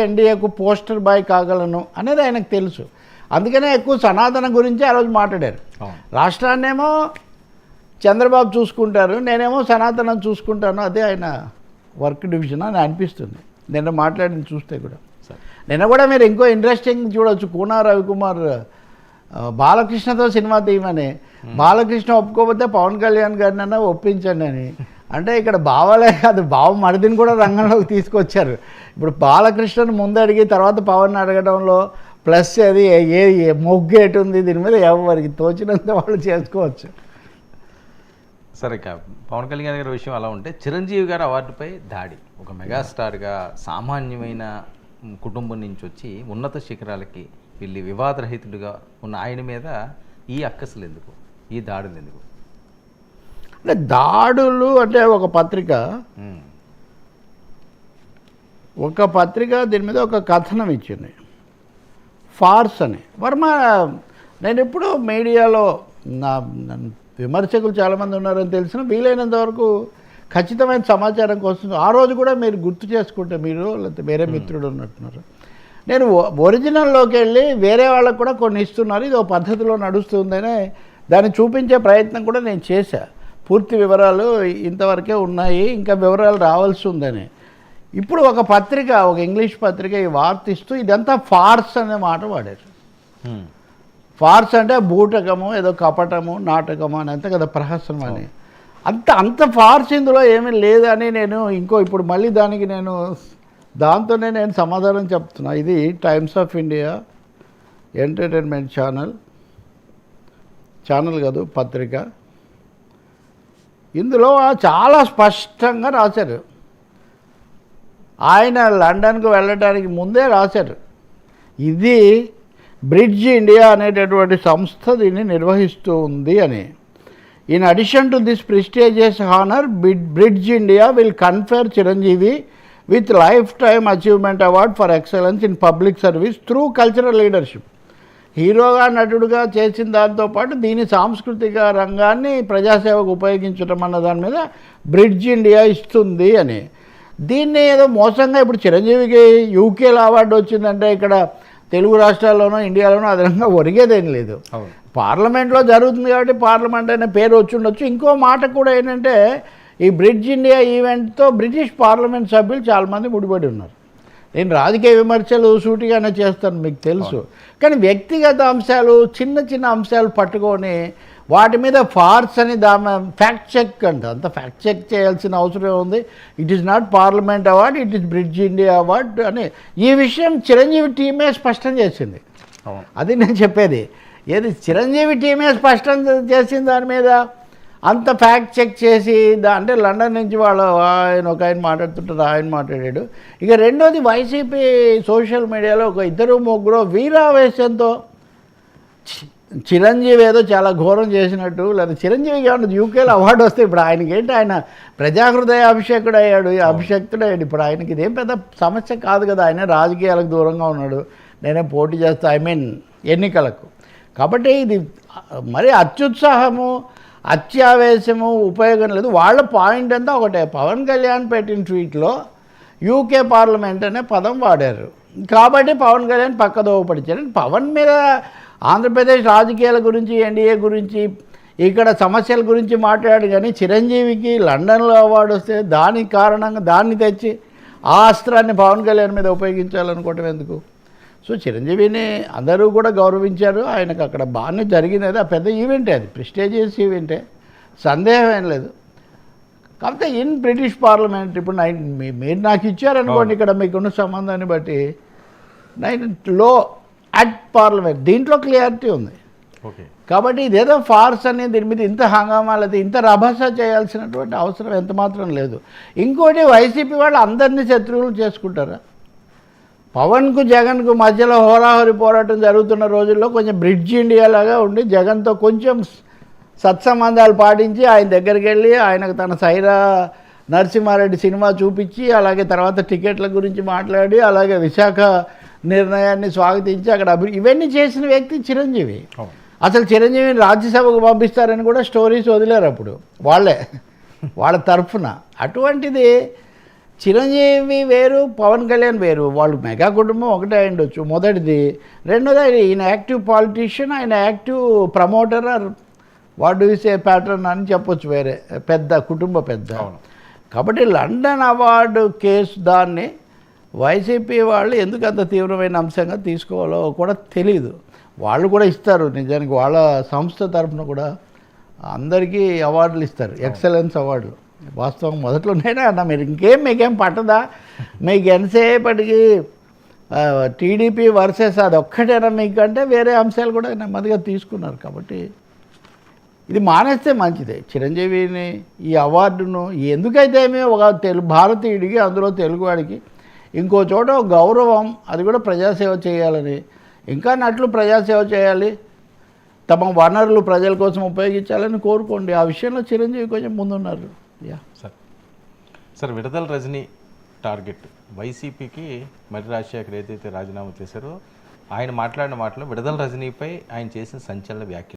ఎన్డీఏకు poster bye కాగలను అనేది ఆయనకు తెలుసు. అందుకనే ఎక్కువ సనాతన గురించి ఆ రోజు మాట్లాడారు. రాష్ట్రాన్నేమో చంద్రబాబు చూసుకుంటారు, నేనేమో సనాతనం చూసుకుంటాను, అదే ఆయన వర్క్ డివిజన్ అని అనిపిస్తుంది నిన్న మాట్లాడిన చూస్తే కూడా. నిన్న కూడా మీరు ఇంకో ఇంట్రెస్టింగ్ చూడవచ్చు, కూనా రవికుమార్ బాలకృష్ణతో సినిమా తీయమని, బాలకృష్ణ ఒప్పుకోకపోతే పవన్ కళ్యాణ్ గారినన్నా ఒప్పించండి అని. అంటే ఇక్కడ బావలే కాదు, బావ మరిదిని కూడా రంగంలోకి తీసుకొచ్చారు. ఇప్పుడు బాలకృష్ణను ముందు అడిగి తర్వాత పవన్ అడగడంలో ప్లస్ అది ఏ మొగ్గేటు ఉంది, దీని మీద ఎవరికి తోచినంత వాళ్ళు చేసుకోవచ్చు. సరే పవన్ కళ్యాణ్ గారి విషయం అలా ఉంటే, చిరంజీవి గారి అవార్డుపై దాడి, ఒక మెగాస్టార్గా సామాన్యమైన కుటుంబం నుంచి వచ్చి ఉన్నత శిఖరాలకి వెళ్ళి వివాదరహితుడిగా ఉన్న ఆయన మీద ఈ అక్కసులు ఎందుకు, ఈ దాడులు ఎందుకు? అంటే దాడులు అంటే ఒక పత్రిక దీని మీద ఒక కథనం ఇచ్చింది, ఫార్స్ అని. వర్మ, నేను ఎప్పుడూ మీడియాలో విమర్శకులు చాలామంది ఉన్నారని తెలిసిన వీలైనంత వరకు ఖచ్చితమైన సమాచారం కోసం, ఆ రోజు కూడా మీరు గుర్తు చేసుకుంటే, మీరు లేకపోతే వేరే మిత్రుడు ఉన్నట్టున్నారు, నేను ఒరిజినల్లోకి వెళ్ళి వేరే వాళ్ళకు కూడా కొన్ని ఇస్తున్నారు, ఇది ఒక పద్ధతిలో నడుస్తుందని దాన్ని చూపించే ప్రయత్నం కూడా నేను చేశా. పూర్తి వివరాలు ఇంతవరకే ఉన్నాయి, ఇంకా వివరాలు రావాల్సి ఉందని. ఇప్పుడు ఒక పత్రిక, ఒక ఇంగ్లీష్ పత్రిక ఈ వార్త ఇస్తూ ఇదంతా ఫార్స్ అనే మాట వాడారు. ఫార్స్ అంటే బూటకము, ఏదో కపటము, నాటకము అని, అంతే కదా, ప్రహసనం అని. అంత ఫార్స్ ఇందులో ఏమీ లేదని నేను ఇప్పుడు మళ్ళీ దాంతోనే నేను సమాధానం చెప్తున్నా. ఇది times of India entertainment channel కాదు, పత్రిక. ఇందులో చాలా స్పష్టంగా రాశారు. ఆయన లండన్కు వెళ్ళడానికి ముందే రాశారు, ఇది బ్రిడ్జ్ ఇండియా అనేటటువంటి సంస్థ దీన్ని నిర్వహిస్తూ ఉంది అని. In addition to this prestigious honour, bridge India will confer Chiranjeevi with life time achievement award for excellence in public service through cultural leadership. హీరోగా, నటుడుగా చేసిన దాంతోపాటు దీని సాంస్కృతిక రంగాన్ని ప్రజాసేవకు ఉపయోగించడం అన్న దాని మీద బ్రిడ్జ్ ఇండియా ఇస్తుంది అని. దీన్ని ఏదో మోసంగా ఇప్పుడు చిరంజీవికి యూకేలో అవార్డు వచ్చిందంటే ఇక్కడ తెలుగు రాష్ట్రాల్లోనో ఇండియాలోనో అదనంగా ఒరిగేదేం లేదు. పార్లమెంట్లో జరుగుతుంది కాబట్టి పార్లమెంట్ అనే పేరు వచ్చి ఉండొచ్చు. ఇంకో మాట కూడా ఏంటంటే, ఈ బ్రిడ్జ్ ఇండియా ఈవెంట్తో బ్రిటిష్ పార్లమెంట్ సభ్యులు చాలామంది ముడిపడి ఉన్నారు. నేను రాజకీయ విమర్శలు సూటిగానే చేస్తాను, మీకు తెలుసు. కానీ వ్యక్తిగత అంశాలు, చిన్న అంశాలు పట్టుకొని వాటి మీద ఫార్స్ అని ఫ్యాక్ట్ చెక్ అంత ఫ్యాక్ట్ చెక్ చేయాల్సిన అవసరం ఉంది. It is not parliament award, it is bridge India award అని ఈ విషయం చిరంజీవి టీమే స్పష్టం చేసింది. అది నేను చెప్పేది. ఏది చిరంజీవి టీమే స్పష్టం చేసిన దాని మీద అంత ఫ్యాక్ట్ చెక్ చేసి అంటే లండన్ నుంచి ఆయన మాట్లాడుతుంటారు, ఆయన మాట్లాడాడు. ఇక రెండోది, వైసీపీ సోషల్ మీడియాలో ఒక 2-3 వీరావేశంతో చిరంజీవి ఏదో చాలా ఘోరం చేసినట్టు, లేదా చిరంజీవికి ఏమన్నా యూకేలో అవార్డు వస్తే ఇప్పుడు ఆయనకి ఏంటి, ఆయన ప్రజాహృదయ అభిషేకుడు అయ్యాడు, అభిషక్తుడు అయ్యాడు. ఇప్పుడు ఆయనకి ఇదేం పెద్ద సమస్య కాదు కదా, ఆయన రాజకీయాలకు దూరంగా ఉన్నాడు, నేనే పోటీ చేస్తా, ఎన్నికలకు. కాబట్టి ఇది మరి అత్యుత్సాహము, అత్యావేశము ఉపయోగం లేదు. వాళ్ళ పాయింట్ అంతా ఒకటే, పవన్ కళ్యాణ్ పెట్టిన ట్వీట్లో యూకే పార్లమెంట్ అనే పదం వాడారు కాబట్టి పవన్ కళ్యాణ్ పక్కదోవ పడిచారు. పవన్ మీద ఆంధ్రప్రదేశ్ రాజకీయాల గురించి, ఎన్డీఏ గురించి, ఇక్కడ సమస్యల గురించి మాట్లాడాడు. కానీ చిరంజీవికి లండన్లో అవార్డు వస్తే దానికి కారణంగా దాన్ని తెచ్చి ఆ అస్త్రాన్ని పవన్ కళ్యాణ్ మీద ఉపయోగించాలనుకోవటం ఎందుకు? సో చిరంజీవిని అందరూ కూడా గౌరవించారు, ఆయనకు అక్కడ బాగానే జరిగింది. అది పెద్ద ఈవెంటే, అది ప్రెస్టీజియస్ ఈవెంటే, సందేహం ఏం లేదు. కాకపోతే ఇన్ బ్రిటిష్ పార్లమెంట్ ఇప్పుడు మీరు నాకు ఇచ్చారనుకోండి, ఇక్కడ మీకున్న సంబంధాన్ని బట్టి లో అట్ పార్లమెంట్ దీంట్లో క్లియారిటీ ఉంది. కాబట్టి ఇదేదో ఫార్స్ అని దీని మీద ఇంత హంగామాలది, ఇంత రభస చేయాల్సినటువంటి అవసరం ఎంత మాత్రం లేదు. ఇంకోటి, వైసీపీ వాళ్ళు అందరినీ శత్రువులు చేసుకుంటారా? పవన్కు జగన్కు మధ్యలో హోరాహోరి పోరాటం జరుగుతున్న రోజుల్లో కొంచెం బ్రిడ్జ్ ఇండియా లాగా ఉండి జగన్తో కొంచెం సత్సంబంధాలు పాటించి ఆయన దగ్గరికి వెళ్ళి ఆయనకు తన సైరా నరసింహారెడ్డి సినిమా చూపించి, అలాగే తర్వాత టికెట్ల గురించి మాట్లాడి, అలాగే విశాఖ నిర్ణయాన్ని స్వాగతించి అక్కడ ఇవన్నీ చేసిన వ్యక్తి చిరంజీవి. అసలు చిరంజీవిని రాజ్యసభకు పంపిస్తారని కూడా స్టోరీస్ వదిలేరు అప్పుడు వాళ్ళ తరఫున. అటువంటిది చిరంజీవి వేరు, పవన్ కళ్యాణ్ వేరు. వాళ్ళు మెగా కుటుంబం ఒకటే అయి ఉండొచ్చు మొదటిది. రెండోది ఈయన యాక్టివ్ పాలిటీషియన్, ఆయన active promoter or what do say pattern అని చెప్పొచ్చు. వేరే పెద్ద కుటుంబ పెద్ద. కాబట్టి లండన్ అవార్డు కేసు దాన్ని వైసీపీ వాళ్ళు ఎందుకు అంత తీవ్రమైన అంశంగా తీసుకోవాలో కూడా తెలీదు. వాళ్ళు కూడా ఇస్తారు నిజానికి, వాళ్ళ సంస్థ తరఫున కూడా అందరికీ అవార్డులు ఇస్తారు, ఎక్సలెన్స్ అవార్డులు. వాస్తవం మొదట్లోనేనా అన్న, మీరు మీకేం పట్టదా, మీకు ఎంతసేపటికి టీడీపీ వర్సెస్ అది ఒక్కటేనా మీకు అంటే వేరే అంశాలు కూడా నెమ్మదిగా తీసుకున్నారు. కాబట్టి ఇది మానేస్తే మంచిదే. చిరంజీవిని ఈ అవార్డును ఎందుకైతే ఏమీ ఒక భారతీయుడికి, అందులో తెలుగువాడికి ఇంకో చోట గౌరవం, అది కూడా ప్రజాసేవ చేయాలని, ఇంకా నట్లు ప్రజాసేవ చేయాలి, తమ వనరులు ప్రజల కోసం ఉపయోగించాలని కోరుకోండి. ఆ విషయంలో చిరంజీవి కొంచెం ముందున్నారు. యా సార్ విడుదల రజనీ టార్గెట్ వైసీపీకి మరి రాజశేఖర్ ఏదైతే రాజీనామా చేశారో ఆయన మాట్లాడిన మాటలో విడుదల రజనీపై ఆయన చేసిన సంచలన వ్యాఖ్యలు